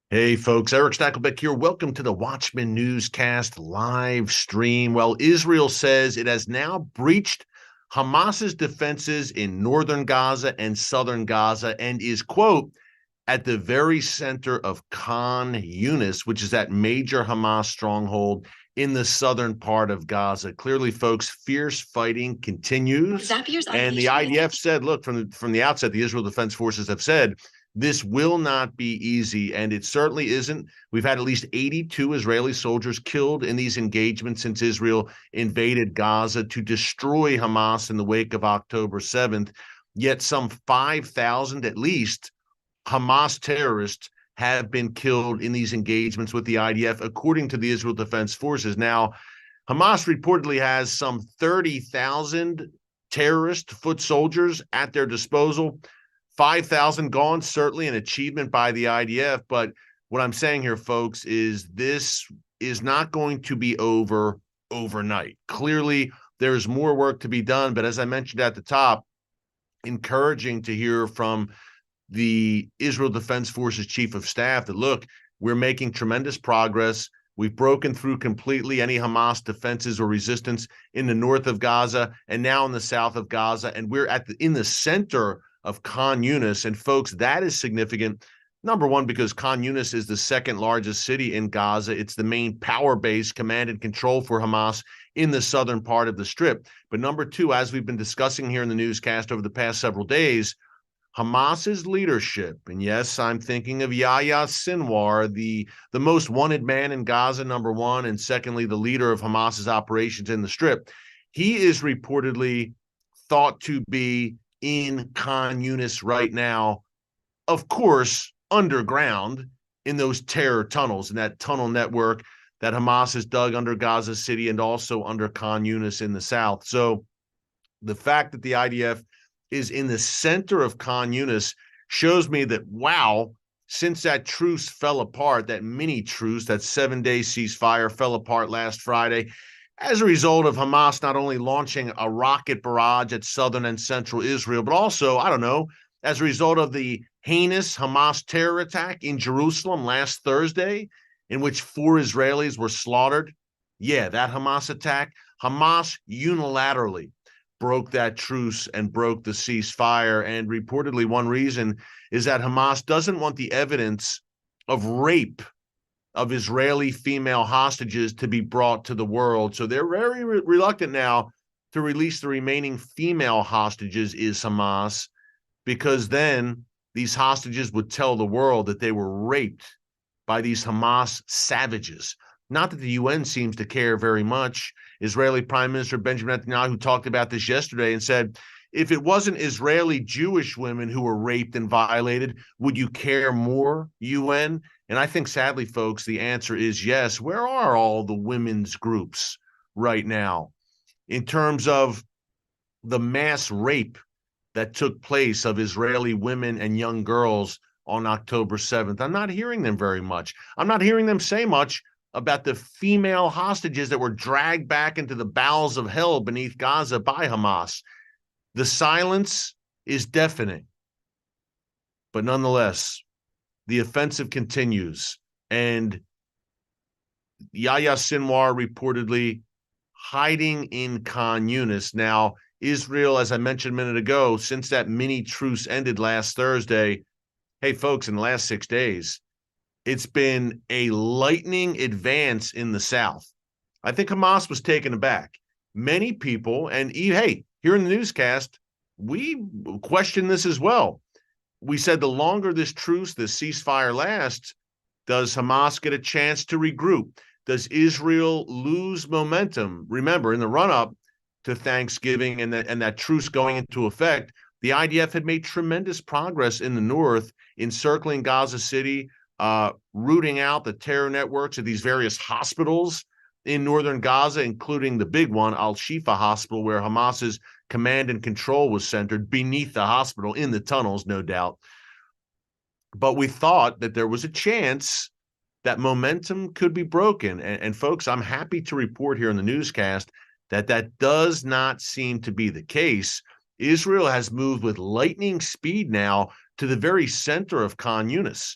Hey, folks, Erick Stakelbeck here. Welcome to the Watchman Newscast live stream. Well, Israel says it has now breached Hamas's defenses in northern Gaza and southern Gaza and is, quote, at the very center of Khan Yunis, which is that major Hamas stronghold in the southern part of Gaza. Clearly, folks, fierce fighting continues. And the IDF said, look, from the outset, the Israel Defense Forces have said, this will not be easy, and it certainly isn't. We've had at least 82 Israeli soldiers killed in these engagements since Israel invaded Gaza to destroy Hamas in the wake of October 7th. Yet some 5,000 at least Hamas terrorists have been killed in these engagements with the IDF, according to the Israel Defense Forces. Now, Hamas reportedly has some 30,000 terrorist foot soldiers at their disposal. 5,000 gone, certainly an achievement by the IDF. But what I'm saying here, folks, is this is not going to be over overnight. Clearly, there's more work to be done. But as I mentioned at the top, encouraging to hear from the Israel Defense Forces Chief of Staff that, look, we're making tremendous progress. We've broken through completely any Hamas defenses or resistance in the north of Gaza and now in the south of Gaza. And we're in the center of Khan Yunis. And folks, that is significant. Number one, because Khan Yunis is the second largest city in Gaza. It's the main power base, command and control for Hamas in the southern part of the Strip. But number two, as we've been discussing here in the newscast over the past several days, Hamas's leadership, and yes, I'm thinking of Yahya Sinwar, the most wanted man in Gaza, number one, and secondly, the leader of Hamas's operations in the Strip. He is reportedly thought to be in Khan Yunis right now, of course, underground in those terror tunnels, in that tunnel network that Hamas has dug under Gaza City and also under Khan Yunis in the south. So the fact that the IDF is in the center of Khan Yunis shows me that, wow, since that truce fell apart, that mini truce, that 7-day ceasefire fell apart last Friday, as a result of Hamas not only launching a rocket barrage at southern and central Israel, but also, I don't know, as a result of the heinous Hamas terror attack in Jerusalem last Thursday, in which 4 Israelis were slaughtered. Yeah, that Hamas attack, Hamas unilaterally broke that truce and broke the ceasefire. And reportedly, one reason is that Hamas doesn't want the evidence of rape of Israeli female hostages to be brought to the world. So they're very reluctant now to release the remaining female hostages, is Hamas, because then these hostages would tell the world that they were raped by these Hamas savages. Not that the UN seems to care very much. Israeli Prime Minister Benjamin Netanyahu talked about this yesterday and said, if it wasn't Israeli Jewish women who were raped and violated, would you care more, UN? And I think, sadly, folks, the answer is yes. Where are all the women's groups right now in terms of the mass rape that took place of Israeli women and young girls on October 7th? I'm not hearing them very much. I'm not hearing them say much about the female hostages that were dragged back into the bowels of hell beneath Gaza by Hamas. The silence is deafening. But nonetheless, the offensive continues. And Yahya Sinwar reportedly hiding in Khan Yunis. Now, Israel, as I mentioned a minute ago, since that mini truce ended last Thursday, hey, folks, in the last 6 days, it's been a lightning advance in the south. I think Hamas was taken aback. Many people, and hey, here in the newscast, we question this as well. We said the longer this truce, this ceasefire lasts, does Hamas get a chance to regroup? Does Israel lose momentum? Remember, in the run-up to Thanksgiving and that truce going into effect, the IDF had made tremendous progress in the north, encircling Gaza City, rooting out the terror networks of these various hospitals in northern Gaza, including the big one, Al-Shifa Hospital, where Hamas's command and control was centered beneath the hospital in the tunnels, no doubt. But we thought that there was a chance that momentum could be broken. And folks, I'm happy to report here in the newscast that does not seem to be the case. Israel has moved with lightning speed now to the very center of Khan Yunis.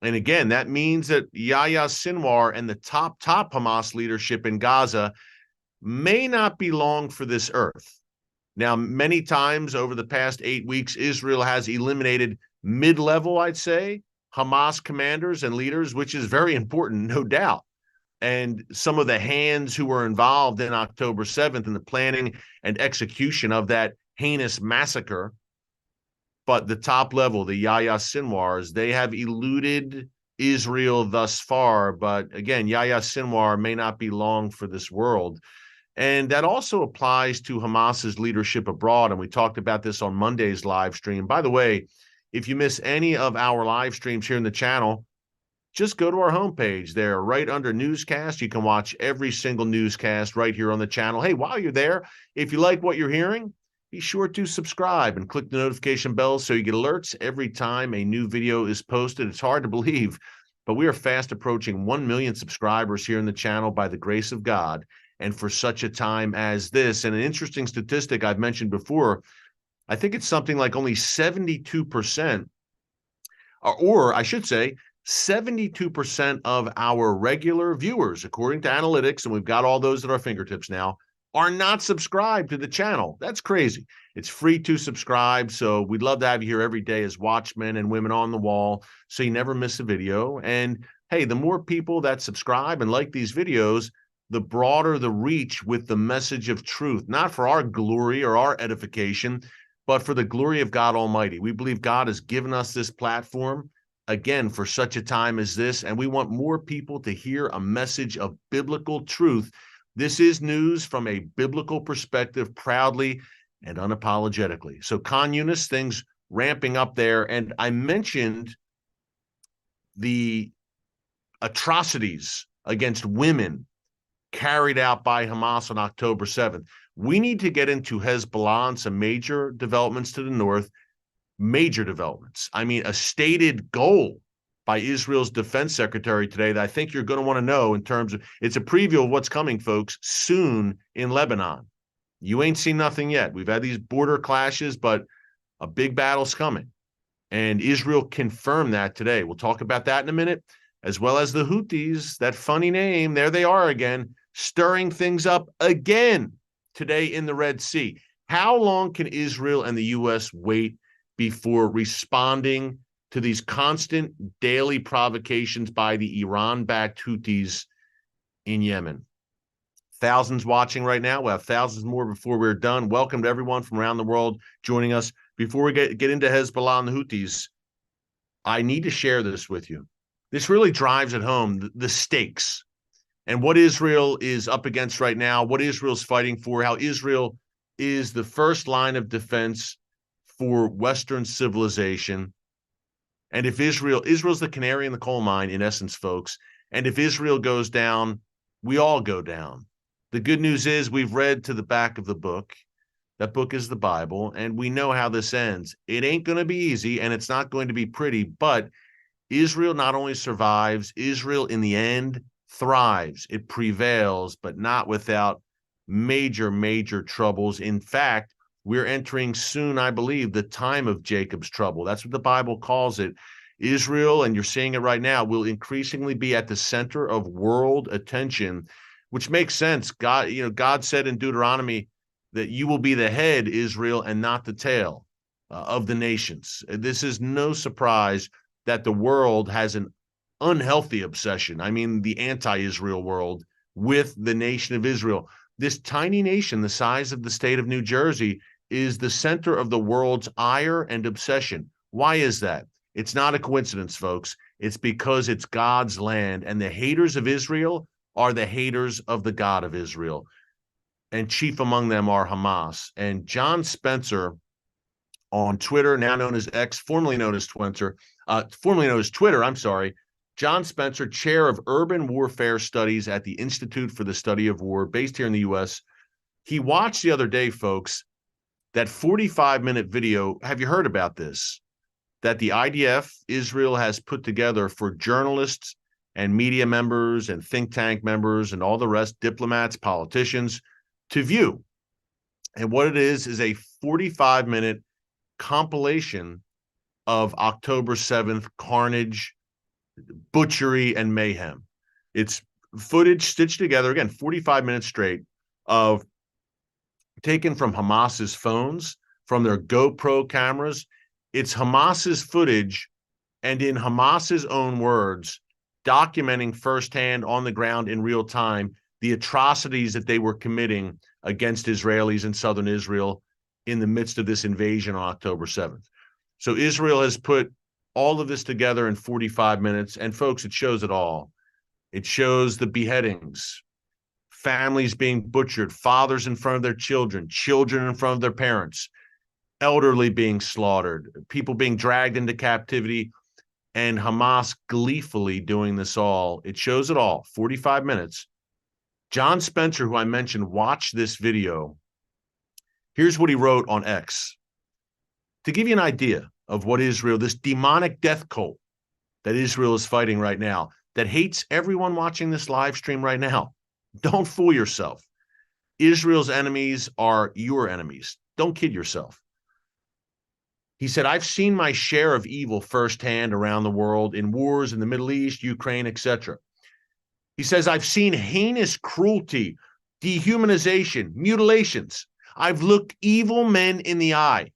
And again, that means that Yahya Sinwar and the top Hamas leadership in Gaza may not be long for this earth. Now, many times over the past 8 weeks, Israel has eliminated mid-level, I'd say, Hamas commanders and leaders, which is very important, no doubt. And some of the hands who were involved in October 7th in the planning and execution of that heinous massacre. But the top level, the Yahya Sinwars, they have eluded Israel thus far. But again, Yahya Sinwar may not be long for this world. And that also applies to Hamas's leadership abroad. And we talked about this on Monday's live stream. By the way, if you miss any of our live streams here in the channel, just go to our homepage there, right under newscast. You can watch every single newscast right here on the channel. Hey, while you're there, if you like what you're hearing, be sure to subscribe and click the notification bell so you get alerts every time a new video is posted. It's hard to believe, but we are fast approaching 1 million subscribers here in the channel by the grace of God. And for such a time as this, and an interesting statistic I've mentioned before, I think it's something like only 72%, or I should say, 72% of our regular viewers, according to analytics, and we've got all those at our fingertips now, are not subscribed to the channel. That's crazy. It's free to subscribe, so we'd love to have you here every day as watchmen and women on the wall, so you never miss a video. And hey, the more people that subscribe and like these videos, the broader the reach with the message of truth, not for our glory or our edification, but for the glory of God Almighty. We believe God has given us this platform, again, for such a time as this, and we want more people to hear a message of biblical truth. This is news from a biblical perspective, proudly and unapologetically. So, Khan Yunis, things ramping up there, and I mentioned the atrocities against women carried out by Hamas on October 7th. We need to get into Hezbollah and some major developments to the north. Major developments. I mean, a stated goal by Israel's defense secretary today that I think you're going to want to know in terms of, it's a preview of what's coming, folks, soon in Lebanon. You ain't seen nothing yet. We've had these border clashes, but a big battle's coming. And Israel confirmed that today. We'll talk about that in a minute, as well as the Houthis, that funny name, there they are again, stirring things up again today in the Red Sea. How long can Israel and the U.S. wait before responding to these constant daily provocations by the Iran-backed Houthis in Yemen? Thousands watching right now. We'll have thousands more before we're done. Welcome to everyone from around the world joining us. Before we get into Hezbollah and the Houthis, I need to share this with you. This really drives it home, the stakes and what Israel is up against right now, what Israel's fighting for, how Israel is the first line of defense for Western civilization. And if Israel's the canary in the coal mine, in essence, folks. And if Israel goes down, we all go down. The good news is we've read to the back of the book. That book is the Bible, and we know how this ends. It ain't going to be easy, and it's not going to be pretty, but Israel not only survives, Israel in the end thrives. It prevails, but not without major, major troubles. In fact, we're entering soon, I believe, the time of Jacob's trouble. That's what the Bible calls it. Israel, and you're seeing it right now, will increasingly be at the center of world attention, which makes sense. God said in Deuteronomy that you will be the head, Israel, and not the tail of the nations. This is no surprise that the world has an unhealthy obsession. I mean, the anti-Israel world with the nation of Israel. This tiny nation, the size of the state of New Jersey, is the center of the world's ire and obsession. Why is that? It's not a coincidence, folks. It's because it's God's land, and the haters of Israel are the haters of the God of Israel. And chief among them are Hamas. And John Spencer on Twitter, now known as X, formerly known as Twitter, John Spencer, chair of urban warfare studies at the Institute for the Study of War, based here in the U.S. He watched the other day, folks, that 45-minute video. Have you heard about this? That the IDF, Israel, has put together for journalists and media members and think tank members and all the rest, diplomats, politicians, to view. And what it is a 45-minute compilation of October 7th carnage, butchery and mayhem. It's footage stitched together, again, 45 minutes straight, of taken from Hamas's phones, from their GoPro cameras. It's Hamas's footage, and in Hamas's own words, documenting firsthand on the ground in real time the atrocities that they were committing against Israelis in southern Israel in the midst of this invasion on October 7th. So Israel has put all of this together in 45 minutes, and folks, it shows it all. It shows the beheadings, families being butchered, fathers in front of their children, children in front of their parents, elderly being slaughtered, people being dragged into captivity, and Hamas gleefully doing this all. It shows it all, 45 minutes. John Spencer, who I mentioned, watched this video. Here's what he wrote on X. To give you an idea of what Israel, this demonic death cult that Israel is fighting right now, that hates everyone watching this live stream right now. Don't fool yourself. Israel's enemies are your enemies. Don't kid yourself. He said, I've seen my share of evil firsthand around the world in wars in the Middle East, Ukraine, etc. He says, I've seen heinous cruelty, dehumanization, mutilations. I've looked evil men in the eye,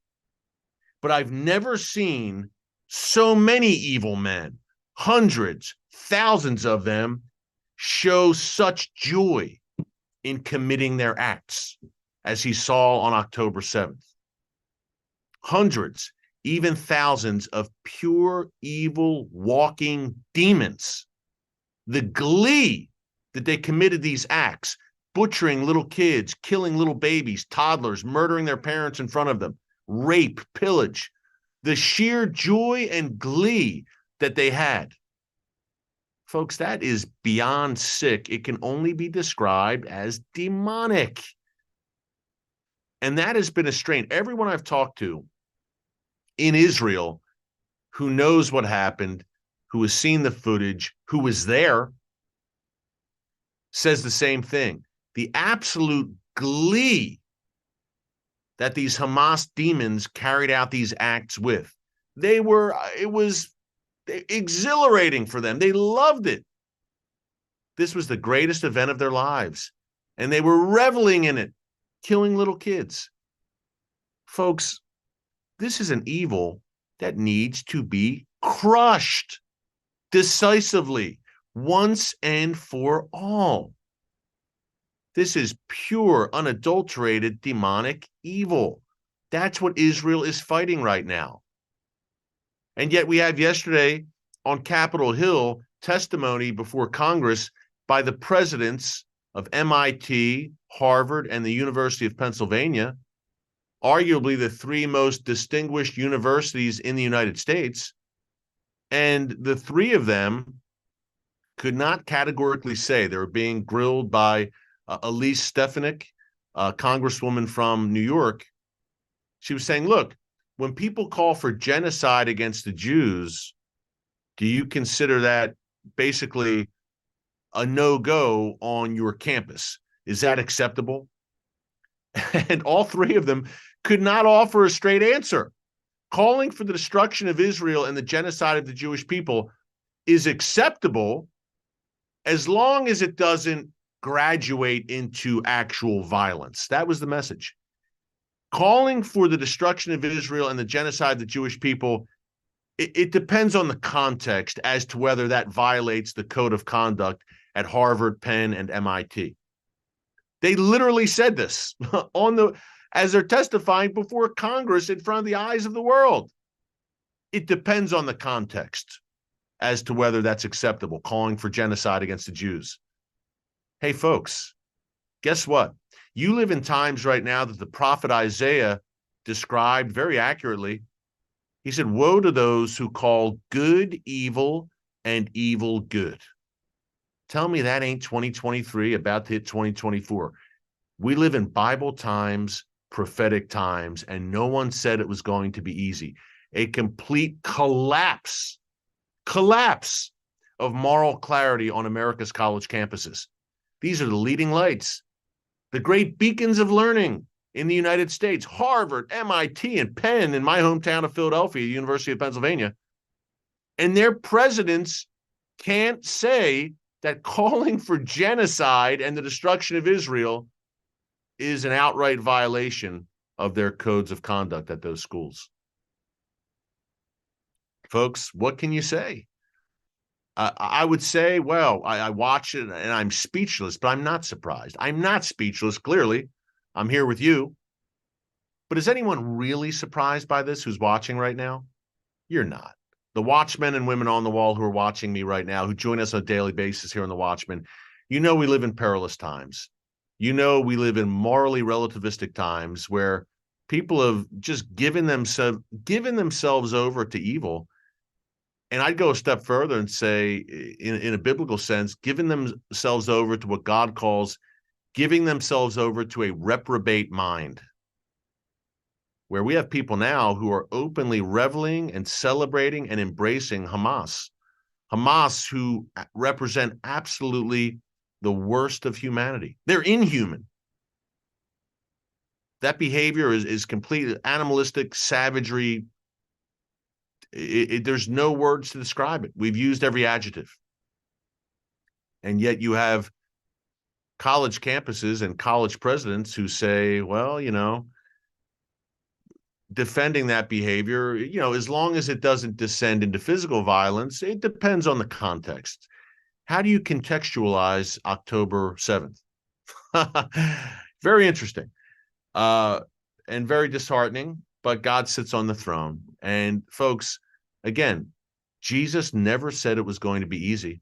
but I've never seen so many evil men, hundreds, thousands of them, show such joy in committing their acts as he saw on October 7th. Hundreds, even thousands of pure evil walking demons. The glee that they committed these acts, butchering little kids, killing little babies, toddlers, murdering their parents in front of them, rape, pillage, the sheer joy and glee that they had. Folks, that is beyond sick. It can only be described as demonic. And that has been a strain. Everyone I've talked to in Israel who knows what happened, who has seen the footage, who was there, says the same thing. The absolute glee that these Hamas demons carried out these acts with. It was exhilarating for them. They loved it. This was the greatest event of their lives, and they were reveling in it, killing little kids. Folks, this is an evil that needs to be crushed decisively, once and for all. This is pure, unadulterated, demonic evil. That's what Israel is fighting right now. And yet we have yesterday on Capitol Hill testimony before Congress by the presidents of MIT, Harvard, and the University of Pennsylvania, arguably the three most distinguished universities in the United States. And the three of them could not categorically say. They were being grilled by Elise Stefanik, a congresswoman from New York. She was saying, look, when people call for genocide against the Jews, do you consider that basically a no-go on your campus? Is that acceptable? And all three of them could not offer a straight answer. Calling for the destruction of Israel and the genocide of the Jewish people is acceptable as long as it doesn't graduate into actual violence. That was the message. Calling for the destruction of Israel and the genocide of the Jewish people, it depends on the context as to whether that violates the code of conduct at Harvard, Penn, and MIT. They literally said this as they're testifying before Congress in front of the eyes of the world. It depends on the context as to whether that's acceptable, calling for genocide against the Jews. Hey, folks, guess what? You live in times right now that the prophet Isaiah described very accurately. He said, woe to those who call good evil and evil good. Tell me that ain't 2023 about to hit 2024. We live in Bible times, prophetic times, and no one said it was going to be easy. A complete collapse of moral clarity on America's college campuses. These are the leading lights, the great beacons of learning in the United States, Harvard, MIT, and Penn in my hometown of Philadelphia, University of Pennsylvania. And their presidents can't say that calling for genocide and the destruction of Israel is an outright violation of their codes of conduct at those schools. Folks, what can you say? I would say, well, I watch it and I'm speechless, but I'm not surprised. I'm not speechless, clearly. I'm here with you. But is anyone really surprised by this who's watching right now? You're not. The watchmen and women on the wall who are watching me right now, who join us on a daily basis here on the Watchmen, you know we live in perilous times. You know we live in morally relativistic times where people have just given themselves over to evil. And I'd go a step further and say, in a biblical sense, giving themselves over to what God calls giving themselves over to a reprobate mind, where we have people now who are openly reveling and celebrating and embracing Hamas, who represent absolutely the worst of humanity. They're inhuman. That behavior is complete animalistic savagery. There's no words to describe it. We've used every adjective. And yet you have college campuses and college presidents who say, well, defending that behavior, as long as it doesn't descend into physical violence, it depends on the context. How do you contextualize October 7th? Very interesting and very disheartening, but God sits on the throne. And folks, again, Jesus never said it was going to be easy.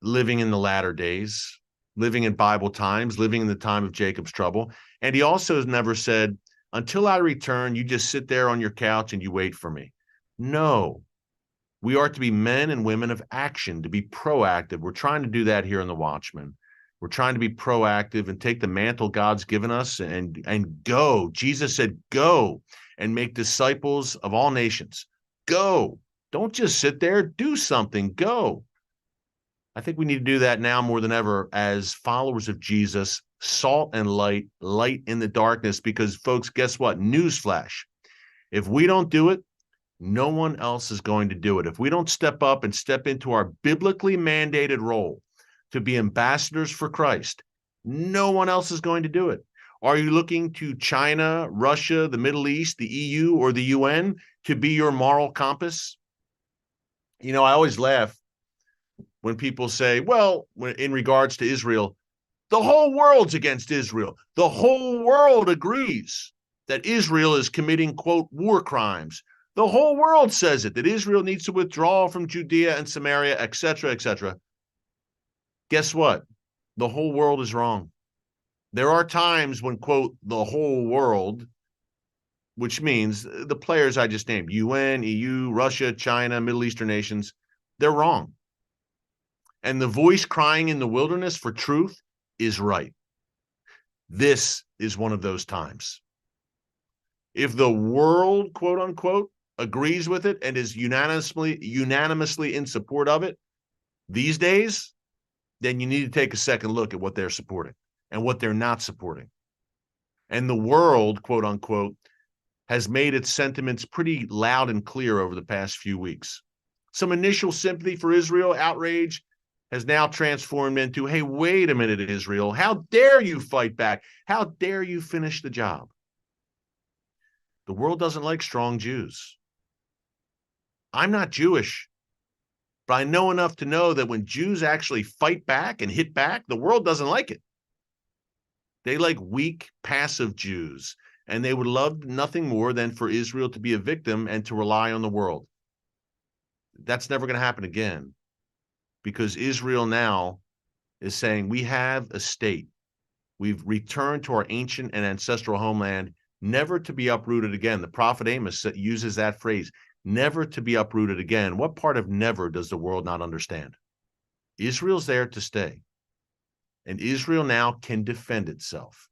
Living in the latter days, living in Bible times, living in the time of Jacob's trouble. And he also never said, until I return, you just sit there on your couch and you wait for me. No, we are to be men and women of action, to be proactive. We're trying to do that here in the Watchmen. We're trying to be proactive and take the mantle God's given us and go. Jesus said, go and make disciples of all nations. Go. Don't just sit there. Do something. Go. I think we need to do that now more than ever as followers of Jesus, salt and light, light in the darkness, because folks, guess what? Newsflash. If we don't do it, no one else is going to do it. If we don't step up and step into our biblically mandated role to be ambassadors for Christ, no one else is going to do it. Are you looking to China, Russia, the Middle East, the EU, or the UN to be your moral compass? I always laugh when people say, well, in regards to Israel, the whole world's against Israel. The whole world agrees that Israel is committing, quote, war crimes. The whole world says it, that Israel needs to withdraw from Judea and Samaria, etc., etc. Guess what? The whole world is wrong. There are times when, quote, the whole world, which means the players I just named, UN, EU, Russia, China, Middle Eastern nations, they're wrong. And the voice crying in the wilderness for truth is right. This is one of those times. If the world, quote unquote, agrees with it and is unanimously in support of it these days, then you need to take a second look at what they're supporting and what they're not supporting. And the world, quote unquote, has made its sentiments pretty loud and clear over the past few weeks. Some initial sympathy for Israel, outrage, has now transformed into, hey, wait a minute, Israel, how dare you fight back? How dare you finish the job? The world doesn't like strong Jews. I'm not Jewish, but I know enough to know that when Jews actually fight back and hit back, the world doesn't like it. They like weak, passive Jews, and they would love nothing more than for Israel to be a victim and to rely on the world. That's never going to happen again, because Israel now is saying, we have a state. We've returned to our ancient and ancestral homeland, never to be uprooted again. The prophet Amos uses that phrase, never to be uprooted again. What part of never does the world not understand? Israel's there to stay. And Israel now can defend itself.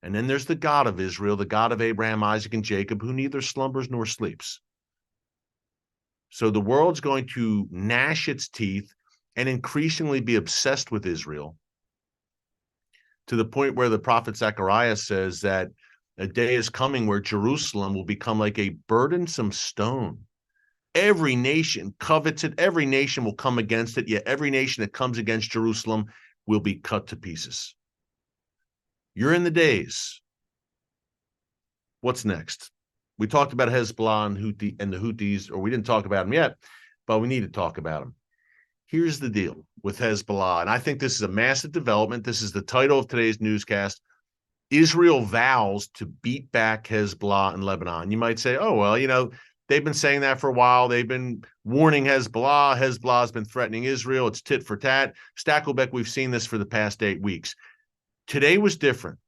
And then there's the God of Israel, the God of Abraham, Isaac, and Jacob, who neither slumbers nor sleeps. So the world's going to gnash its teeth and increasingly be obsessed with Israel, to the point where the prophet Zechariah says that a day is coming where Jerusalem will become like a burdensome stone, Every nation covets it. Every nation will come against it. Yet every nation that comes against Jerusalem will be cut to pieces. You're in the days. What's next? We talked about Hezbollah and the Houthis, or we didn't talk about them yet, but we need to talk about them. Here's the deal with Hezbollah, and I think this is a massive development. This is the title of today's newscast. Israel vows to beat back Hezbollah in Lebanon. You might say, oh, well, you know, they've been saying that for a while. They've been warning Hezbollah. Hezbollah has been threatening Israel. It's tit for tat. Stakelbeck, we've seen this for the past 8 weeks. Today was different.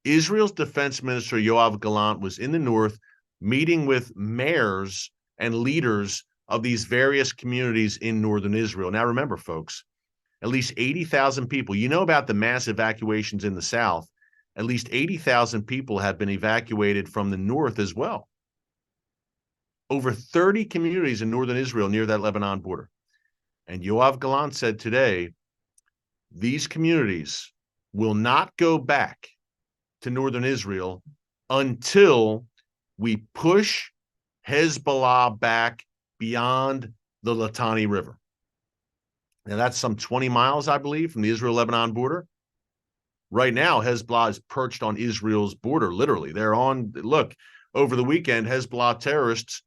Israel's defense minister, Yoav Gallant, was in the north meeting with mayors and leaders of these various communities in northern Israel. Now, remember, folks, at least 80,000 people. You know about the mass evacuations in the south. At least 80,000 people have been evacuated from the north as well. Over 30 communities in northern Israel near that Lebanon border. And Yoav Gallant said today, these communities will not go back to northern Israel until we push Hezbollah back beyond the Litani River. Now, that's some 20 miles, I believe, from the Israel-Lebanon border. Right now, Hezbollah is perched on Israel's border, literally. They're on, look, over the weekend, Hezbollah terrorists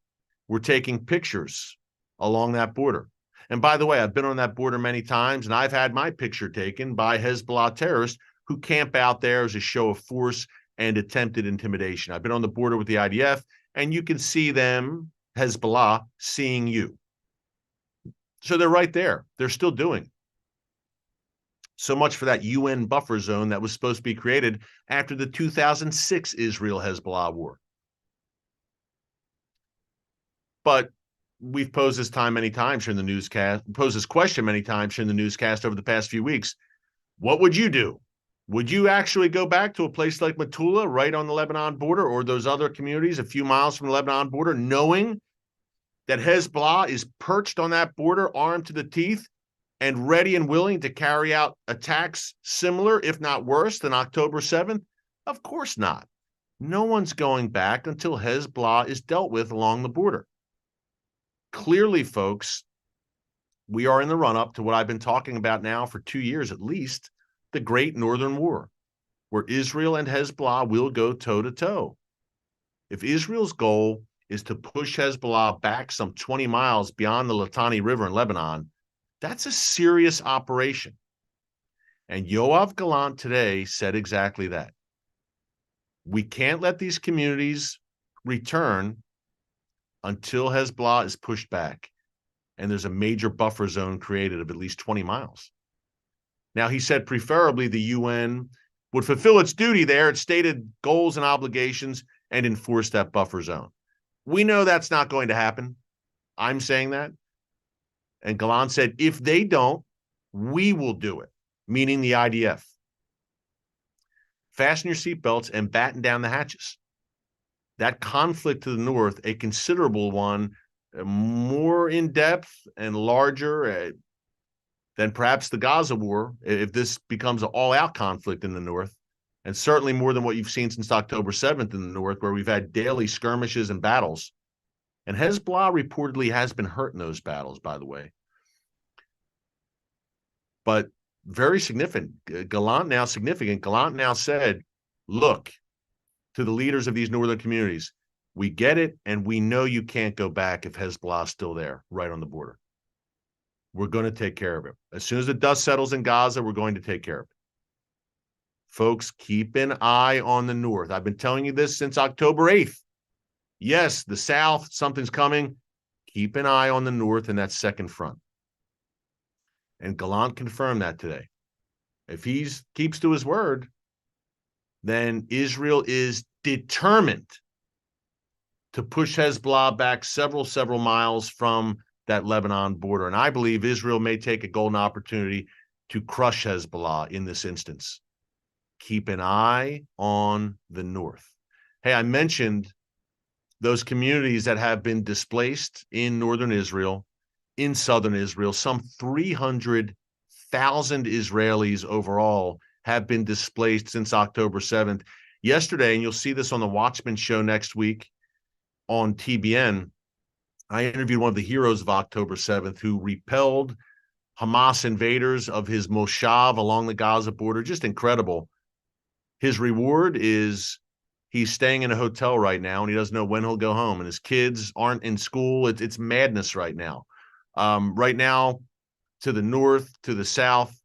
were taking pictures along that border. And by the way, I've been on that border many times, and I've had my picture taken by Hezbollah terrorists who camp out there as a show of force and attempted intimidation. I've been on the border with the IDF, and you can see them, Hezbollah, seeing you. So they're right there. They're still doing. So much for that UN buffer zone that was supposed to be created after the 2006 Israel-Hezbollah war. But we've posed this time many times here in the newscast, posed this question many times here in the newscast over the past few weeks. What would you do? Would you actually go back to a place like Metula, right on the Lebanon border, or those other communities a few miles from the Lebanon border, knowing that Hezbollah is perched on that border, armed to the teeth, and ready and willing to carry out attacks similar, if not worse, than October 7th? Of course not. No one's going back until Hezbollah is dealt with along the border. Clearly, folks, we are in the run-up to what I've been talking about now for 2 years at least, the Great Northern War, where Israel and Hezbollah will go toe-to-toe. If Israel's goal is to push Hezbollah back some 20 miles beyond the Litani River in Lebanon, that's a serious operation. And Yoav Gallant today said exactly that. We can't let these communities return until Hezbollah is pushed back and there's a major buffer zone created of at least 20 miles. Now, he said preferably the UN would fulfill its duty there, its stated goals and obligations, and enforce that buffer zone. We know that's not going to happen. I'm saying that. And Gallant said, if they don't, we will do it, meaning the IDF. Fasten your seatbelts and batten down the hatches. That conflict to the north, a considerable one, more in-depth and larger than perhaps the Gaza war, if this becomes an all-out conflict in the north, and certainly more than what you've seen since October 7th in the north, where we've had daily skirmishes and battles. And Hezbollah reportedly has been hurt in those battles, by the way. But very significant. Gallant now said, look, to the leaders of these northern communities, we get it, and we know you can't go back if Hezbollah is still there, right on the border. We're going to take care of it. As soon as the dust settles in Gaza, we're going to take care of it. Folks, keep an eye on the north. I've been telling you this since October 8th. Yes, the south, something's coming. Keep an eye on the north in that second front. And Gallant confirmed that today. If he keeps to his word, then Israel is determined to push Hezbollah back several miles from that Lebanon border. And I believe Israel may take a golden opportunity to crush Hezbollah in this instance. Keep an eye on the north. Hey, I mentioned those communities that have been displaced in northern Israel, in southern Israel. Some 300,000 Israelis overall have been displaced since October 7th. Yesterday, and you'll see this on the Watchman show next week on TBN, I interviewed one of the heroes of October 7th who repelled Hamas invaders of his moshav along the Gaza border. Just incredible. His reward is he's staying in a hotel right now, and he doesn't know when he'll go home. And his kids aren't in school. It's madness right now. Right now, to the north, to the south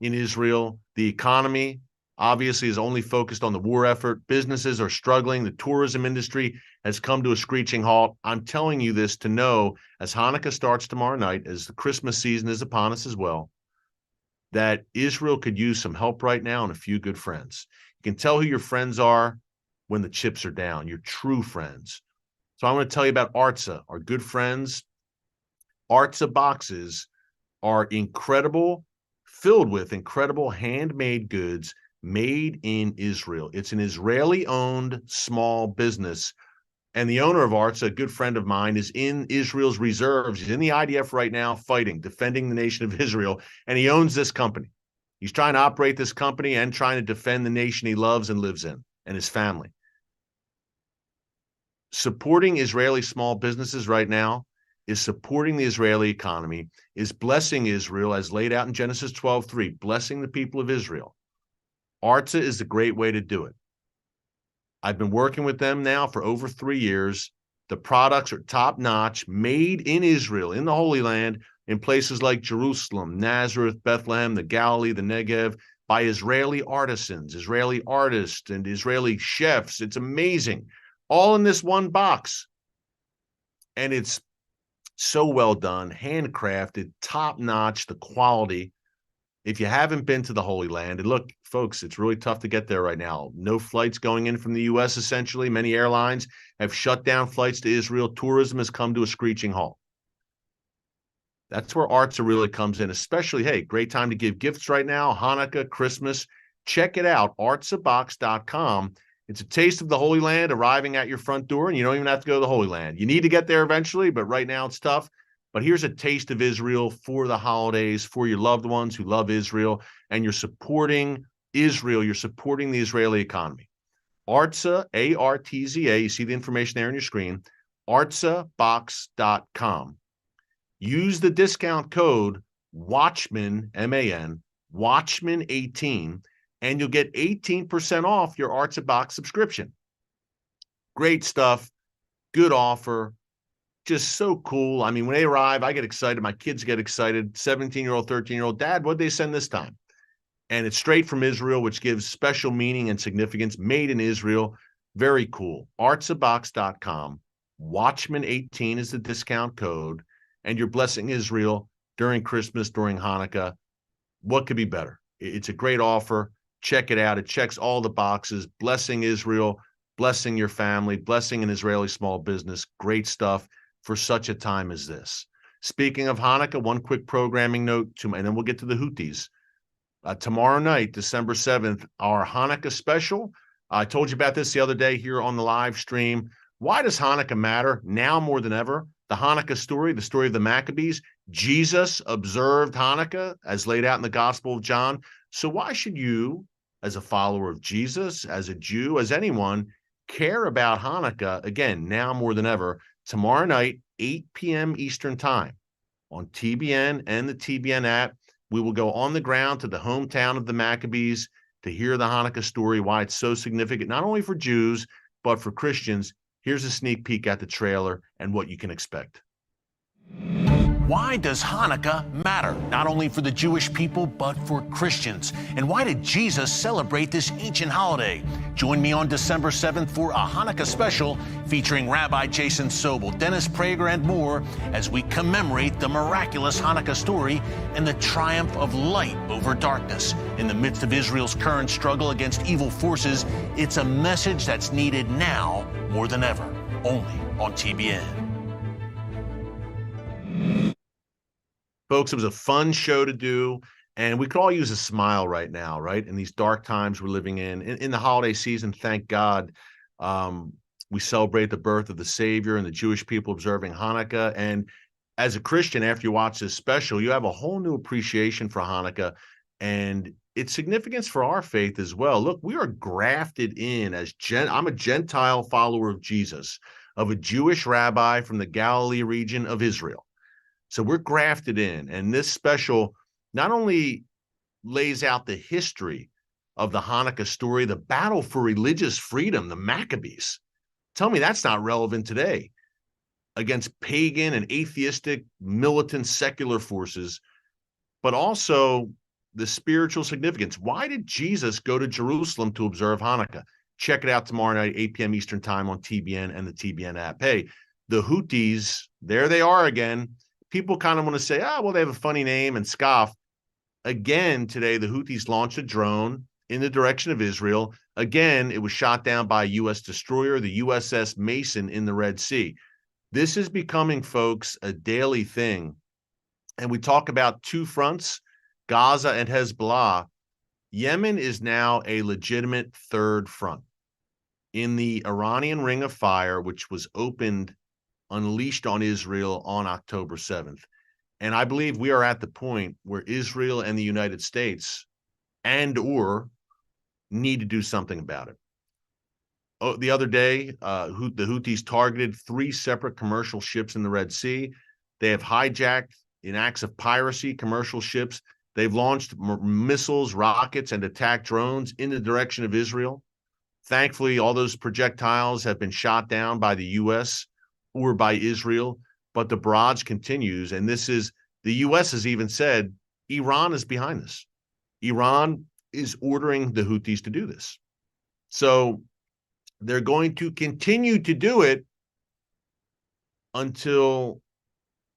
in Israel, the economy obviously is only focused on the war effort. Businesses are struggling. The tourism industry has come to a screeching halt. I'm telling you this to know, as Hanukkah starts tomorrow night, as the Christmas season is upon us as well, that Israel could use some help right now and a few good friends. You can tell who your friends are when the chips are down, your true friends. So I want to tell you about Artza, our good friends. Artza boxes are incredible, filled with incredible handmade goods made in Israel. It's an Israeli-owned small business. And the owner of Artza, a good friend of mine, is in Israel's reserves. He's in the IDF right now fighting, defending the nation of Israel, and he owns this company. He's trying to operate this company and trying to defend the nation he loves and lives in and his family. Supporting Israeli small businesses right now is supporting the Israeli economy, is blessing Israel as laid out in Genesis 12:3, blessing the people of Israel. Artza is a great way to do it. I've been working with them now for over 3 years. The products are top-notch, made in Israel, in the Holy Land, in places like Jerusalem, Nazareth, Bethlehem, the Galilee, the Negev, by Israeli artisans, Israeli artists, and Israeli chefs. It's amazing. All in this one box. And it's so well done, handcrafted, top-notch, the quality. If you haven't been to the Holy Land, and look, folks, it's really tough to get there right now. No flights going in from the U.S., essentially. Many airlines have shut down flights to Israel. Tourism has come to a screeching halt. That's where Artza really comes in, especially, hey, great time to give gifts right now, Hanukkah, Christmas. Check it out, artzabox.com. It's a taste of the Holy Land arriving at your front door, and you don't even have to go to the Holy Land. You need to get there eventually, but right now it's tough. But here's a taste of Israel for the holidays, for your loved ones who love Israel, and you're supporting Israel. You're supporting the Israeli economy. Artza, A-R-T-Z-A, you see the information there on your screen, artzabox.com. Use the discount code Watchman, M-A-N, Watchman18, and you'll get 18% off your Artza box subscription. Great stuff, good offer, just so cool. I mean, when they arrive, I get excited. My kids get excited. 17-year-old, 13-year-old, Dad, what'd they send this time? And it's straight from Israel, which gives special meaning and significance. Made in Israel. Very cool. Artzabox.com. Watchman18 is the discount code. And you're blessing Israel during Christmas, during Hanukkah. What could be better? It's a great offer. Check it out. It checks all the boxes. Blessing Israel, blessing your family, blessing an Israeli small business. Great stuff for such a time as this. Speaking of Hanukkah, one quick programming note, and then we'll get to the Houthis. Tomorrow night, December 7th, our Hanukkah special. I told you about this the other day here on the live stream. Why does Hanukkah matter now more than ever? The Hanukkah story, the story of the Maccabees. Jesus observed Hanukkah as laid out in the Gospel of John. So why should you, as a follower of Jesus, as a Jew, as anyone, care about Hanukkah, again, now more than ever? Tomorrow night, 8 p.m. Eastern Time on TBN and the TBN app. We will go on the ground to the hometown of the Maccabees to hear the Hanukkah story, why it's so significant, not only for Jews, but for Christians. Here's a sneak peek at the trailer and what you can expect. Why does Hanukkah matter, not only for the Jewish people, but for Christians? And why did Jesus celebrate this ancient holiday? Join me on December 7th for a Hanukkah special featuring Rabbi Jason Sobel, Dennis Prager, and more as we commemorate the miraculous Hanukkah story and the triumph of light over darkness. In the midst of Israel's current struggle against evil forces, it's a message that's needed now more than ever, only on TBN. Folks, it was a fun show to do, and we could all use a smile right now, right? In these dark times we're living in the holiday season, thank God, we celebrate the birth of the Savior and the Jewish people observing Hanukkah. And as a Christian, after you watch this special, you have a whole new appreciation for Hanukkah and its significance for our faith as well. Look, we are grafted in as I'm a Gentile follower of Jesus. of a Jewish rabbi from the Galilee region of Israel. So we're grafted in, and this special not only lays out the history of the Hanukkah story, the battle for religious freedom, the Maccabees. Tell me that's not relevant today against pagan and atheistic, militant, secular forces, but also the spiritual significance. Why did Jesus go to Jerusalem to observe Hanukkah? Check it out tomorrow night, 8 p.m. Eastern time on TBN and the TBN app. Hey, the Houthis, there they are again. People kind of want to say, well, they have a funny name and scoff. Again, today, the Houthis launched a drone in the direction of Israel. Again, it was shot down by a U.S. destroyer, the USS Mason in the Red Sea. This is becoming, folks, a daily thing. And we talk about two fronts, Gaza and Hezbollah. Yemen is now a legitimate third front. In the Iranian Ring of Fire, which was unleashed on Israel on October 7th. And I believe we are at the point where Israel and the United States or need to do something about it. The other day, the Houthis targeted 3 separate commercial ships in the Red Sea. They have hijacked, in acts of piracy, commercial ships. They've launched missiles, rockets, and attack drones in the direction of Israel. Thankfully, all those projectiles have been shot down by the U.S. or by Israel, but the barrage continues. And the U.S. has even said Iran is behind this. Iran is ordering the Houthis to do this. So they're going to continue to do it until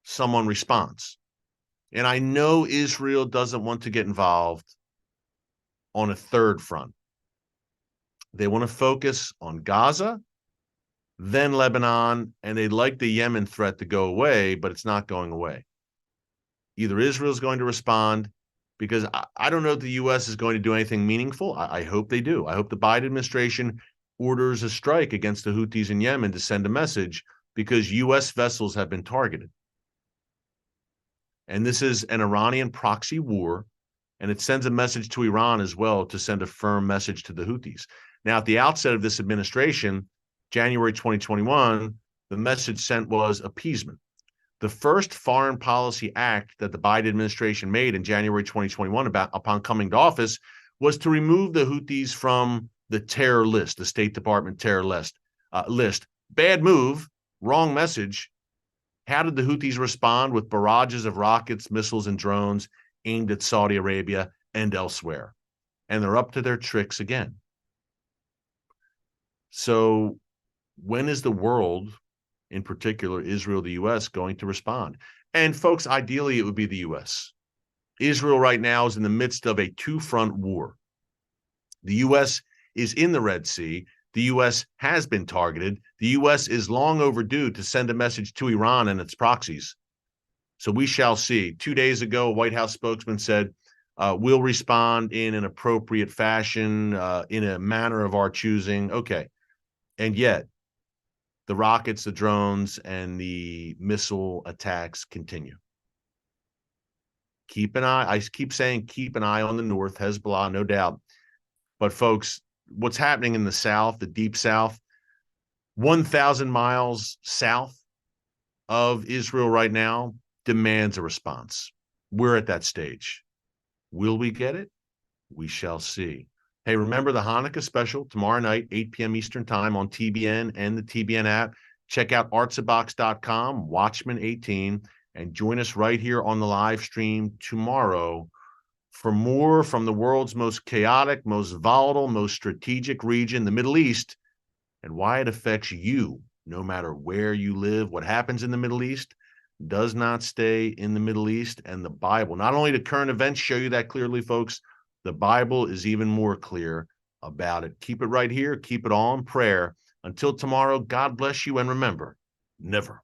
someone responds. And I know Israel doesn't want to get involved on a third front. They want to focus on Gaza, then Lebanon, and they'd like the Yemen threat to go away, but it's not going away. Either Israel's going to respond, because I don't know if the U.S. is going to do anything meaningful. I hope they do. I hope the Biden administration orders a strike against the Houthis in Yemen to send a message, because U.S. vessels have been targeted. And this is an Iranian proxy war, and it sends a message to Iran as well to send a firm message to the Houthis. Now, at the outset of this administration, January 2021, the message sent was appeasement. The first foreign policy act that the Biden administration made in January 2021 upon coming to office was to remove the Houthis from the terror list, the State Department terror list. Bad move, wrong message. How did the Houthis respond? With barrages of rockets, missiles, and drones aimed at Saudi Arabia and elsewhere. And they're up to their tricks again. So when is the world, in particular Israel, the U.S., going to respond? And folks, ideally, it would be the U.S. Israel right now is in the midst of a two-front war. The U.S. is in the Red Sea. The U.S. has been targeted. The U.S. is long overdue to send a message to Iran and its proxies. So we shall see. 2 days ago, a White House spokesman said, we'll respond in an appropriate fashion, in a manner of our choosing. Okay. And yet, the rockets, the drones, and the missile attacks continue. Keep an eye. I keep saying keep an eye on the north, Hezbollah, no doubt. But folks, what's happening in the south, the deep south, 1,000 miles south of Israel right now, demands a response. We're at that stage. Will we get it? We shall see. Hey, remember the Hanukkah special tomorrow night, 8 p.m. Eastern time on TBN and the TBN app. Check out artsabox.com, Watchman 18, and join us right here on the live stream tomorrow for more from the world's most chaotic, most volatile, most strategic region, the Middle East, and why it affects you no matter where you live. What happens in the Middle East does not stay in the Middle East, and the Bible. Not only do current events show you that clearly, folks, the Bible is even more clear about it. Keep it right here. Keep it all in prayer. Until tomorrow, God bless you, and remember, never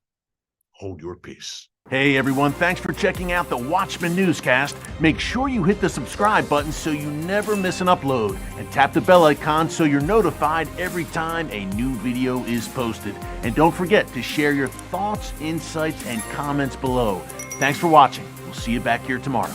hold your peace. Hey everyone, thanks for checking out the Watchman Newscast. Make sure you hit the subscribe button so you never miss an upload, and tap the bell icon so you're notified every time a new video is posted. And don't forget to share your thoughts, insights, and comments below. Thanks for watching. We'll see you back here tomorrow.